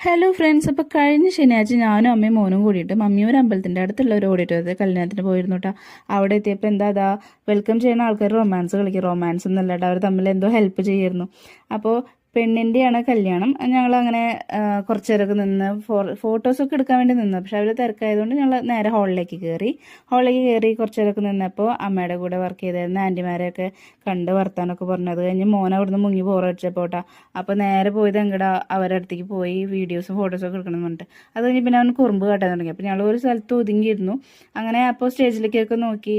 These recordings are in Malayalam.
ഹലോ ഫ്രണ്ട്സ്, അപ്പോൾ കഴിഞ്ഞ ശനിയാഴ്ച ഞാനും അമ്മയും മോനും കൂടിയിട്ട് മമ്മിയൂർ അമ്പലത്തിൻ്റെ അടുത്തുള്ള ഒരു ഓഡിറ്റോറിയത്തിൽ കല്യാണത്തിന് പോയിരുന്നു കേട്ടോ. അവിടെ എത്തിയപ്പോൾ അതാ വെൽക്കം ചെയ്യുന്ന ആൾക്കാർ റൊമാൻസ് കളിക്കും. റൊമാൻസ് എന്നല്ല കേട്ടോ, അവർ തമ്മിൽ എന്തോ ഹെൽപ്പ് ചെയ്യായിരുന്നു. അപ്പോൾ പെണ്ണിൻ്റെയാണ് കല്യാണം. ഞങ്ങളങ്ങനെ കുറച്ച് നേരമൊക്കെ നിന്ന് ഫോട്ടോസൊക്കെ എടുക്കാൻ വേണ്ടി നിന്ന്. പക്ഷെ അവർ തിരക്കായതുകൊണ്ട് ഞങ്ങൾ നേരെ ഹാളിലേക്ക് കയറി കുറച്ച് നേരമൊക്കെ നിന്നപ്പോൾ അമ്മയുടെ കൂടെ വർക്ക് ചെയ്തായിരുന്ന ആൻറ്റിമാരെയൊക്കെ കണ്ട് വർത്താനൊക്കെ പറഞ്ഞു. അത് കഴിഞ്ഞ് മോൻ അവിടുന്ന് മുങ്ങി ബോറടിച്ചപ്പോൾ കേട്ടോ. അപ്പോൾ നേരെ പോയത് എങ്ങടാ അവരുടെ അടുത്തേക്ക് പോയി വീഡിയോസും ഫോട്ടോസൊക്കെ എടുക്കണം എന്ന് പറഞ്ഞിട്ട്. അത് കഴിഞ്ഞ് പിന്നെ അവൻ കുറുമ്പ് കാട്ടാൻ തുടങ്ങി. അപ്പോൾ ഞങ്ങൾ ഒരു സ്ഥലത്ത് ഒതുങ്ങിയിരുന്നു. അങ്ങനെ അപ്പോൾ സ്റ്റേജിലേക്കൊക്കെ നോക്കി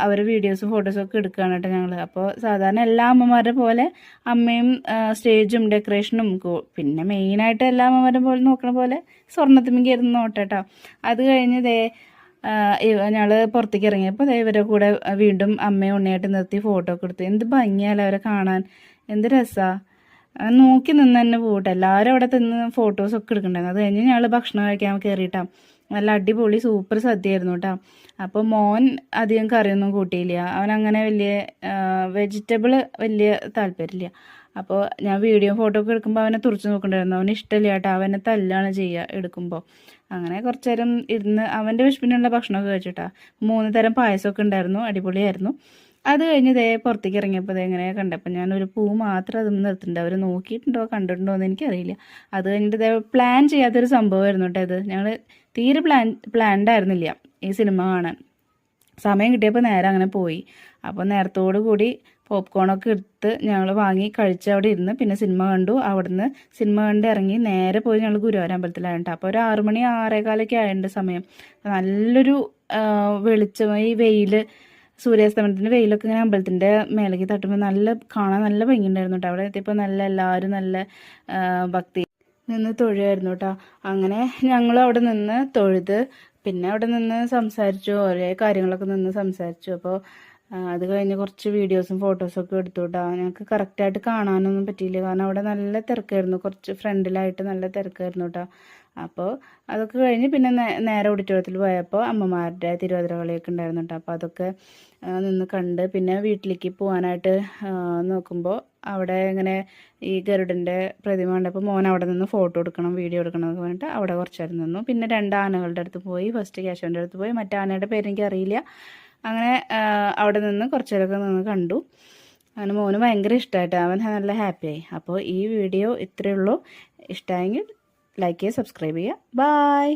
അവർ വീഡിയോസും ഫോട്ടോസും ഒക്കെ എടുക്കുകയാണ് കേട്ടോ ഞങ്ങൾ. അപ്പോൾ സാധാരണ എല്ലാ അമ്മമാരുടെ പോലെ അമ്മയും സ്റ്റേജും ഡെക്കറേഷനും പിന്നെ മെയിനായിട്ട് എല്ലാ അമ്മമാരും പോലെ നോക്കണ പോലെ സ്വർണ്ണത്തുമ്പിക്കായിരുന്നു നോട്ടേട്ടോ. അത് കഴിഞ്ഞ് ഞങ്ങൾ പുറത്തേക്ക് ഇറങ്ങിയപ്പോൾ ഇവരെ കൂടെ വീണ്ടും അമ്മയും ഉണ്ണിയായിട്ട് നിർത്തി ഫോട്ടോ ഒക്കെ എടുത്തു. എന്ത് ഭംഗിയാലോ അവരെ കാണാൻ, എന്ത് രസമാണ്. നോക്കി നിന്ന് തന്നെ പോട്ടെ. എല്ലാവരും അവിടെ നിന്ന് ഫോട്ടോസൊക്കെ എടുക്കണ്ടായിരുന്നു. അത് കഴിഞ്ഞ് ഞങ്ങൾ ഭക്ഷണം കഴിക്കാൻ കയറിയിട്ടാണ്. നല്ല അടിപൊളി സൂപ്പർ സദ്യയായിരുന്നു കേട്ടോ. അപ്പോൾ മോൻ അധികം കറിയൊന്നും കൂട്ടിയില്ല. അവനങ്ങനെ വലിയ വെജിറ്റബിൾ വലിയ താല്പര്യമില്ല. അപ്പോൾ ഞാൻ വീഡിയോ ഫോട്ടോ ഒക്കെ എടുക്കുമ്പോൾ അവനെ തുറച്ച് നോക്കണ്ടായിരുന്നു. അവന് ഇഷ്ടമില്ല കേട്ടോ, അവനെ തല്ലാണ് ചെയ്യുക എടുക്കുമ്പോൾ. അങ്ങനെ കുറച്ച് നേരം ഇരുന്ന് അവൻ്റെ വിശപ്പിനുള്ള ഭക്ഷണമൊക്കെ കഴിച്ചിട്ടാ. 3 തരം പായസമൊക്കെ ഉണ്ടായിരുന്നു, അടിപൊളിയായിരുന്നു. അത് കഴിഞ്ഞ് പുറത്തേക്ക് ഇറങ്ങിയപ്പോൾ എങ്ങനെ കണ്ടപ്പോൾ ഞാനൊരു പൂ മാത്രം അത് നിർത്തുന്നുണ്ട്. അവർ നോക്കിയിട്ടുണ്ടോ കണ്ടിട്ടുണ്ടോ എന്ന് എനിക്കറിയില്ല. അത് കഴിഞ്ഞിട്ട് പ്ലാൻ ചെയ്യാത്തൊരു സംഭവമായിരുന്നു കേട്ടോ ഇത്. ഞങ്ങൾ തീരെ പ്ലാൻഡ് ആയിരുന്നില്ല ഈ സിനിമ കാണാൻ. സമയം കിട്ടിയപ്പോൾ നേരെ അങ്ങനെ പോയി. അപ്പോൾ നേരത്തോടു കൂടി പോപ്കോണൊക്കെ എടുത്ത് ഞങ്ങൾ വാങ്ങി കഴിച്ച് അവിടെ ഇരുന്ന് പിന്നെ സിനിമ കണ്ടു. അവിടുന്ന് സിനിമ കണ്ട് ഇറങ്ങി നേരെ പോയി ഞങ്ങൾ ഗുരുവായൂർ അമ്പലത്തിലായിട്ടോ. അപ്പോൾ ഒരു 6 മണി 6:15 ആയതിൻ്റെ സമയം. നല്ലൊരു വെളിച്ചമായി വെയിൽ, സൂര്യാസ്തമനത്തിൻ്റെ വെയിലൊക്കെ ഇങ്ങനെ അമ്പലത്തിൻ്റെ മേലേക്ക് തട്ടുമ്പോൾ കാണാൻ നല്ല ഭംഗിയുണ്ടായിരുന്നു കേട്ടോ. അവിടെ എത്തിയപ്പോൾ എല്ലാവരും നല്ല ഭക്തി നിന്ന് തൊഴുമായിരുന്നു കേട്ടോ. അങ്ങനെ ഞങ്ങൾ അവിടെ നിന്ന് തൊഴുത് പിന്നെ അവിടെ നിന്ന് സംസാരിച്ചു, ഓരോ കാര്യങ്ങളൊക്കെ നിന്ന് സംസാരിച്ചു. അപ്പോൾ അത് കഴിഞ്ഞ് കുറച്ച് വീഡിയോസും ഫോട്ടോസൊക്കെ എടുത്തു കേട്ടോ. ഞങ്ങൾക്ക് കറക്റ്റായിട്ട് കാണാനൊന്നും പറ്റിയില്ല, കാരണം അവിടെ നല്ല തിരക്കായിരുന്നു. കുറച്ച് ഫ്രണ്ടിലായിട്ട് നല്ല തിരക്കായിരുന്നു കേട്ടോ. അപ്പോൾ അതൊക്കെ കഴിഞ്ഞ് പിന്നെ നേരെ ഓഡിറ്റോറിയത്തിൽ പോയപ്പോൾ അമ്മമാരുടെ തിരുവാതിര കളിയൊക്കെ ഉണ്ടായിരുന്നു കേട്ടോ. അപ്പോൾ അതൊക്കെ നിന്ന് കണ്ട് പിന്നെ വീട്ടിലേക്ക് പോകാനായിട്ട് നോക്കുമ്പോൾ അവിടെ ഇങ്ങനെ ഈ ഗരുഡൻ്റെ പ്രതിമ കണ്ടപ്പോൾ മോൻ അവിടെ നിന്ന് ഫോട്ടോ എടുക്കണം വീഡിയോ എടുക്കണം എന്നൊക്കെ പറഞ്ഞിട്ട് അവിടെ കുറച്ച് നേരം നിന്നു. പിന്നെ 2 ആനകളുടെ അടുത്ത് പോയി. ഫസ്റ്റ് കേശവൻ്റെ അടുത്ത് പോയി, മറ്റേ ആനയുടെ പേരെനിക്ക് അറിയില്ല. അങ്ങനെ അവിടെ നിന്ന് കുറച്ച് നേരമൊക്കെ നിന്ന് കണ്ടു. അങ്ങനെ മോന് ഭയങ്കര ഇഷ്ടമായിട്ട്, അവൻ നല്ല ഹാപ്പിയായി. അപ്പോൾ ഈ വീഡിയോ ഇത്രയേ ഉള്ളൂ. ഇഷ്ടമായെങ്കിൽ ലൈക്ക് ചെയ്യുക, സബ്സ്ക്രൈബ് ചെയ്യുക. ബായ്.